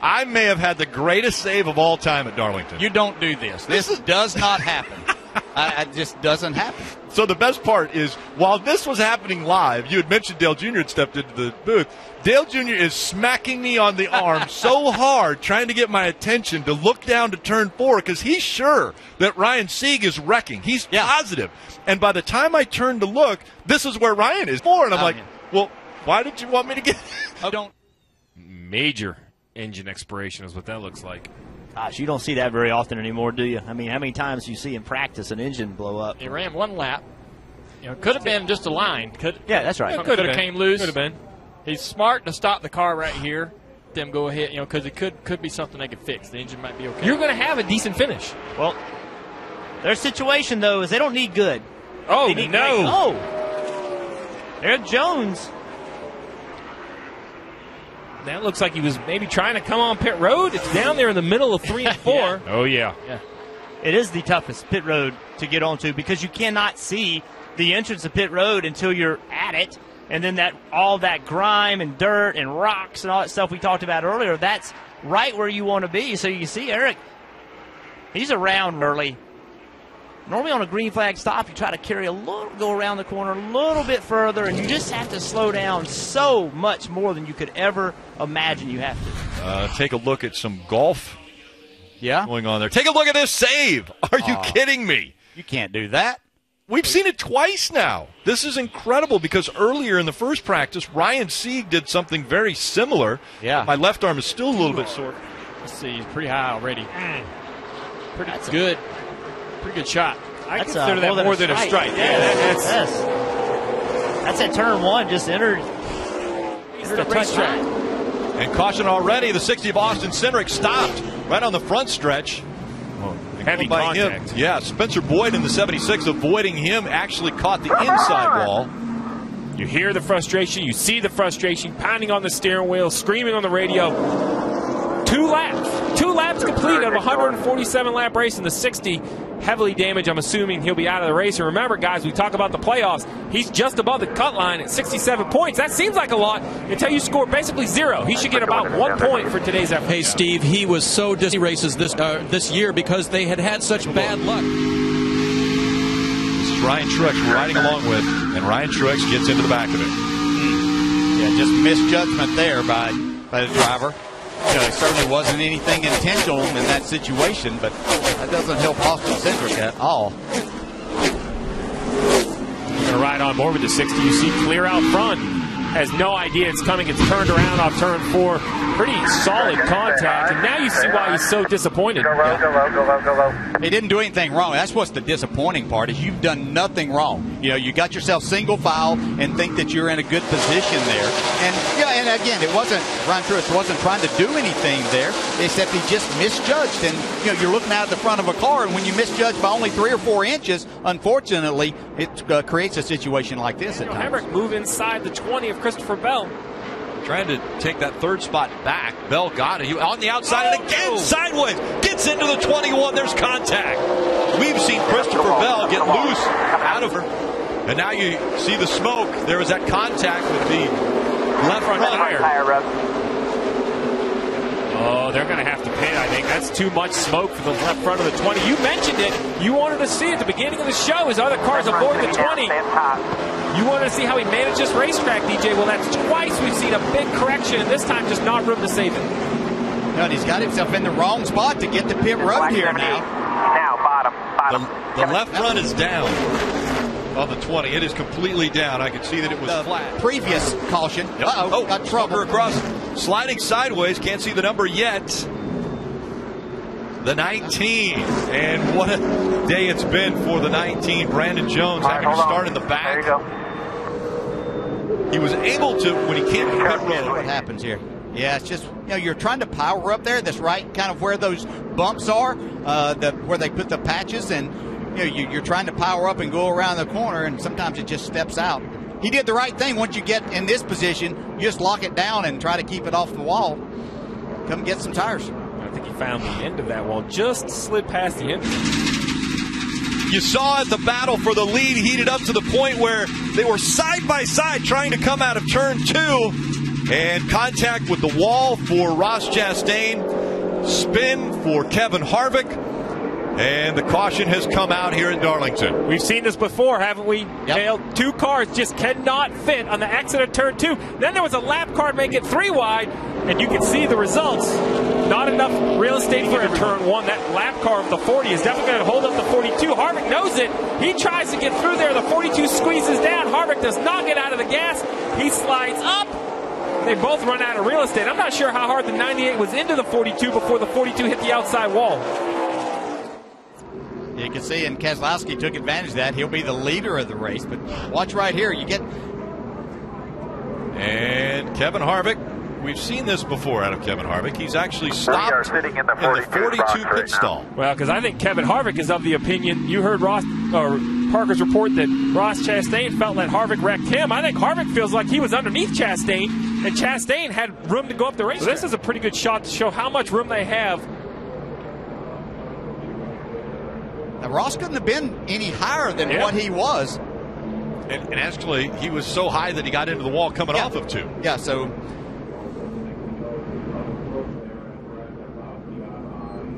I may have had the greatest save of all time at Darlington. You don't do this. This does not happen. It just doesn't happen. So the best part is, while this was happening live, you had mentioned Dale Jr. had stepped into the booth. Dale Jr. is smacking me on the arm so hard, trying to get my attention to look down to turn 4, because he's sure that Ryan Sieg is wrecking. He's positive. And by the time I turn to look, this is where Ryan is. And I'm like, well, why did you want me to get Major engine expiration is what that looks like. Gosh, you don't see that very often anymore, do you? I mean, how many times do you see in practice an engine blow up? He ran one lap. Could have been just a line. Yeah, that's right. Could have came loose. Could have been. He's smart to stop the car right here. Them go ahead, because it could be something they could fix. The engine might be okay. You're going to have a decent finish. Well, their situation, though, is they don't need good. Oh, they need no. There's Jones. That looks like he was maybe trying to come on pit road. It's down there in the middle of 3 and 4. Yeah. Oh, yeah. It is the toughest pit road to get onto because you cannot see the entrance of pit road until you're at it. And then all that grime and dirt and rocks and all that stuff we talked about earlier, that's right where you want to be. So you see Eric, he's around early. Normally on a green flag stop, you try to go around the corner a little bit further, and you just have to slow down so much more than you could ever imagine you have to. Take a look at some golf going on there. Take a look at this save. Are you kidding me? You can't do that. We've seen it twice now. This is incredible because earlier in the first practice, Ryan Sieg did something very similar. Yeah. My left arm is still a little bit sore. Let's see. He's pretty high already. Pretty good shot. I consider that more than a strike. That's at turn 1, just entered the touchdown. And caution already. The 60 of Austin Cindric stopped right on the front stretch. Heavy contact. Him. Yeah, Spencer Boyd in the 76 avoiding him actually caught the inside wall. You hear the frustration. You see the frustration, pounding on the steering wheel, screaming on the radio. 2 laps complete of a 147-lap race in the 60. Heavily damaged. I'm assuming he'll be out of the race. And remember, guys, we talk about the playoffs. He's just above the cut line at 67 points. That seems like a lot until you score basically 0. He should get about 1 point for today's effort. Hey, Steve, he was so disappointed races this year because they had such bad luck. This is Ryan Truex riding along with, and Ryan Truex gets into the back of it. Yeah, just misjudgment there by the driver. It certainly wasn't anything intentional in that situation, but that doesn't help Austin Cindric at all. Going to ride on board with the 60. You see clear out front. Has no idea it's coming. It's turned around off turn 4. Pretty solid contact. And now you see why he's so disappointed. He didn't do anything wrong. That's what's the disappointing part is you've done nothing wrong. You got yourself single file and think that you're in a good position there. And again, Ryan Truex wasn't trying to do anything there, except he just misjudged. And you're looking out at the front of a car, and when you misjudge by only 3 or 4 inches, unfortunately, it creates a situation like this at times. Hemrick move inside the 20 of Christopher Bell. Trying to take that third spot back. Bell got it. He on the outside and again sideways. Gets into the 21. There's contact. We've seen Christopher Bell get loose out of her. And now you see the smoke. There was that contact with the left front tire. Oh, they're going to have to pit, I think. That's too much smoke for the left front of the 20. You mentioned it. You wanted to see at the beginning of the show his other cars avoid the 20. You wanted to see how he managed this racetrack, DJ. Well, that's twice we've seen a big correction, and this time just not room to save it. And he's got himself in the wrong spot to get to pit road here now. Now, bottom. The left front is down on the 20. It is completely down. I could see that it was flat. Previous caution. Got trouble. Across. Sliding sideways. Can't see the number yet. The 19. And what a day it's been for the 19. Brandon Jones having to start in the back. There you go. He was able to, when he came to pit road. What happens here? Yeah, it's just, you're trying to power up there. That's right, kind of where those bumps are, where they put the patches, and you're trying to power up and go around the corner, and sometimes it just steps out. He did the right thing. Once you get in this position, you just lock it down and try to keep it off the wall. Come get some tires. I think he found the end of that wall, just slid past the end. You saw it, the battle for the lead heated up to the point where they were side by side trying to come out of turn 2. And contact with the wall for Ross Chastain. Spin for Kevin Harvick. And the caution has come out here at Darlington. We've seen this before, haven't we? Yep. Dale, 2 cars just cannot fit on the exit of turn 2. Then there was a lap car make it 3 wide, and you can see the results. Not enough real estate for a turn 1. That lap car of the 40 is definitely going to hold up the 42. Harvick knows it. He tries to get through there. The 42 squeezes down. Harvick does not get out of the gas. He slides up. They both run out of real estate. I'm not sure how hard the 98 was into the 42 before the 42 hit the outside wall. You can see, and Keselowski took advantage of that. He'll be the leader of the race. But watch right here. You get. And Kevin Harvick, we've seen this before out of Kevin Harvick. He's actually stopped in the 42 pit stall. Well, because I think Kevin Harvick is of the opinion. You heard Parker's report that Ross Chastain felt that Harvick wrecked him. I think Harvick feels like he was underneath Chastain, and Chastain had room to go up the race. So this is a pretty good shot to show how much room they have. Now, Ross couldn't have been any higher than what he was. And actually, he was so high that he got into the wall coming off of 2. Yeah, so.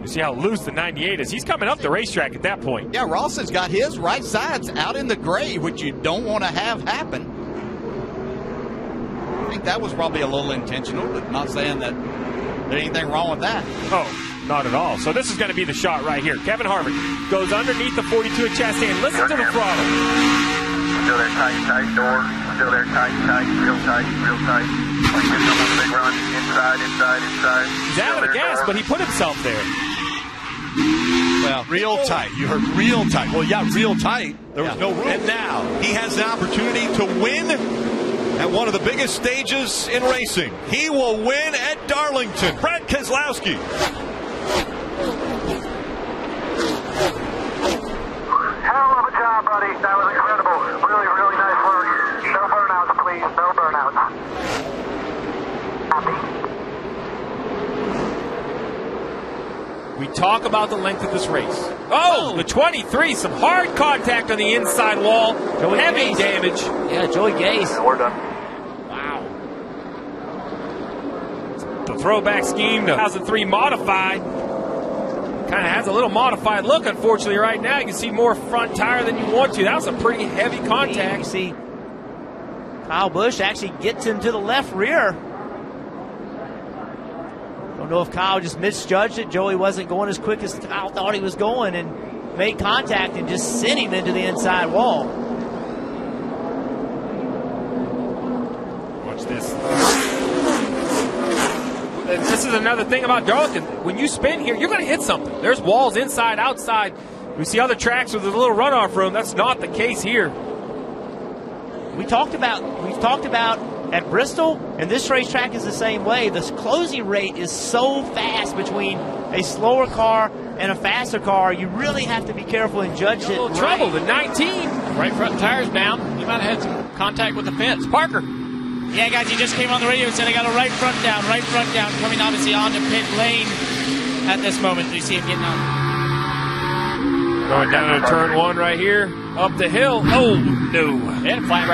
You see how loose the 98 is. He's coming up the racetrack at that point. Yeah, Ross has got his right sides out in the gray, which you don't want to have happen. I think that was probably a little intentional, but not saying that there's anything wrong with that. Oh. Not at all. So this is going to be the shot right here. Kevin Harvick goes underneath the 42 at Chastain. Listen to the throttle. Still there, tight door. Still there, tight, real tight. Like this on a big run. Inside. He's out of the gas, but he put himself there. Well, real tight. You heard real tight. Well, yeah, real tight. There was no room. And now he has the opportunity to win at one of the biggest stages in racing. He will win at Darlington. Brad Keselowski. Hell of a job, buddy. That was incredible. Really, really nice work. No burnouts, please. No burnouts. Happy? We talk about the length of this race. Oh, the 23, some hard contact on the inside wall. Heavy damage. Yeah, Joey Gase. Yeah, we're done. Wow. The throwback scheme to 2003 modified. Kind of has a little modified look, unfortunately, right now. You can see more front tire than you want to. That was a pretty heavy contact. You see Kyle Busch actually gets him to the left rear. Don't know if Kyle just misjudged it. Joey wasn't going as quick as Kyle thought he was going and made contact and just sent him into the inside wall. Watch this. This is another thing about Darlington. When you spin here, you're going to hit something. There's walls inside, outside. We see other tracks with a little runoff room. That's not the case here. We've talked about at Bristol, and this racetrack is the same way. The closing rate is so fast between a slower car and a faster car. You really have to be careful and judge it. A little trouble. The 19. Right front tire's down. He might have had some contact with the fence. Parker. Yeah, guys, he just came on the radio and said, I got a right front down, coming obviously onto pit lane at this moment. You see him getting on. Going down to turn 1 right here, up the hill. Oh, no. They had a flat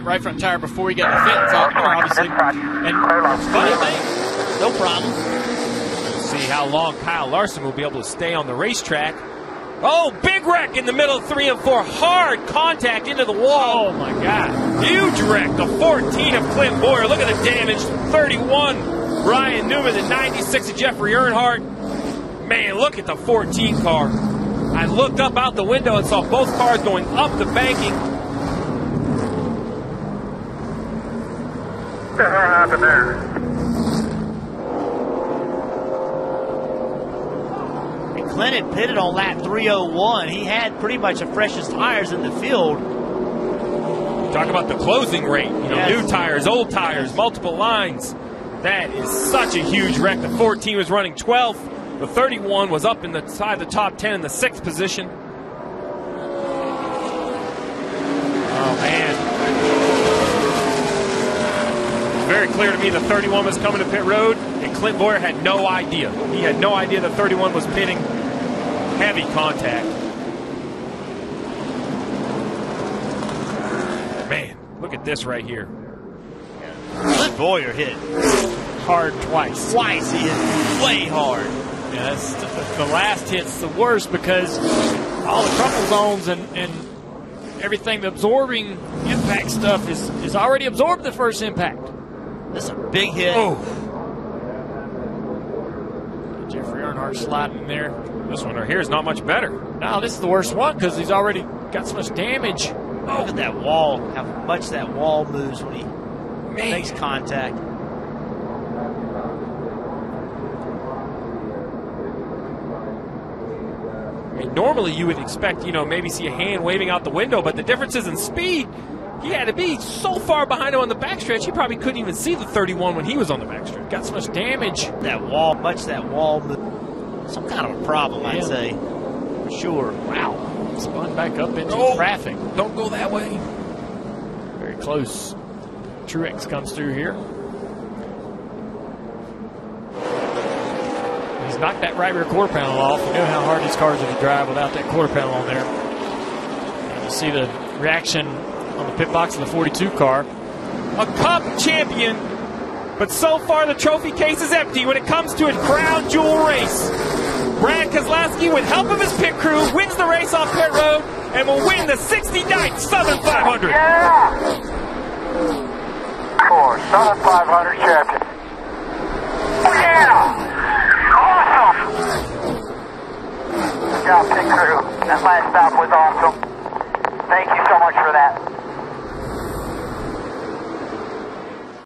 right front tire before he got the fence on there, obviously. And funny thing, No problem. See how long Kyle Larson will be able to stay on the racetrack. Oh, big wreck in the middle of 3 and 4. Hard contact into the wall. Oh, my God. Huge wreck. The 14 of Clint Boyer. Look at the damage. 31, Ryan Newman. The 96 of Jeffrey Earnhardt. Man, look at the 14 car. I looked up out the window and saw both cars going up the banking. What the hell happened there? Clint had pitted on lap 301. He had pretty much the freshest tires in the field. Talk about the closing rate. Yes. New tires, old tires, multiple lines. That is such a huge wreck. The 14 was running 12th. The 31 was up inside the top 10 in the 6th position. Oh, man. It's very clear to me the 31 was coming to pit road, and Clint Boyer had no idea. He had no idea the 31 was pitting. Heavy contact. Man, look at this right here. Clint Boyer hit hard twice. Twice he hit way hard. Yeah, the last hit's the worst because all the crumple zones and everything, the absorbing impact stuff is already absorbed the first impact. This is a big hit. Oh. Jeffrey Earnhardt sliding in there. This one right here is not much better. No, this is the worst one because he's already got so much damage. Oh. Look at that wall, how much that wall moves when he makes contact. I mean, normally you would expect, maybe see a hand waving out the window, but the difference is in speed. He had to be so far behind him on the backstretch, he probably couldn't even see the 31 when he was on the backstretch. Got so much damage. That wall, some kind of a problem, I'd say, for sure. Wow. Spun back up into traffic. Don't go that way. Very close. Truex comes through here. He's knocked that right rear quarter panel off. You know how hard these cars are to drive without that quarter panel on there. And you see the reaction on the pit box of the 42 car. A Cup champion, but so far the trophy case is empty when it comes to a crown jewel race. Brad Keselowski, with help of his pit crew, wins the race off pit road and will win the 69th Southern 500. Yeah! For Southern 500 champion. Oh, yeah! Awesome! Good job, pit crew. That last stop was awesome. Thank you so much for that.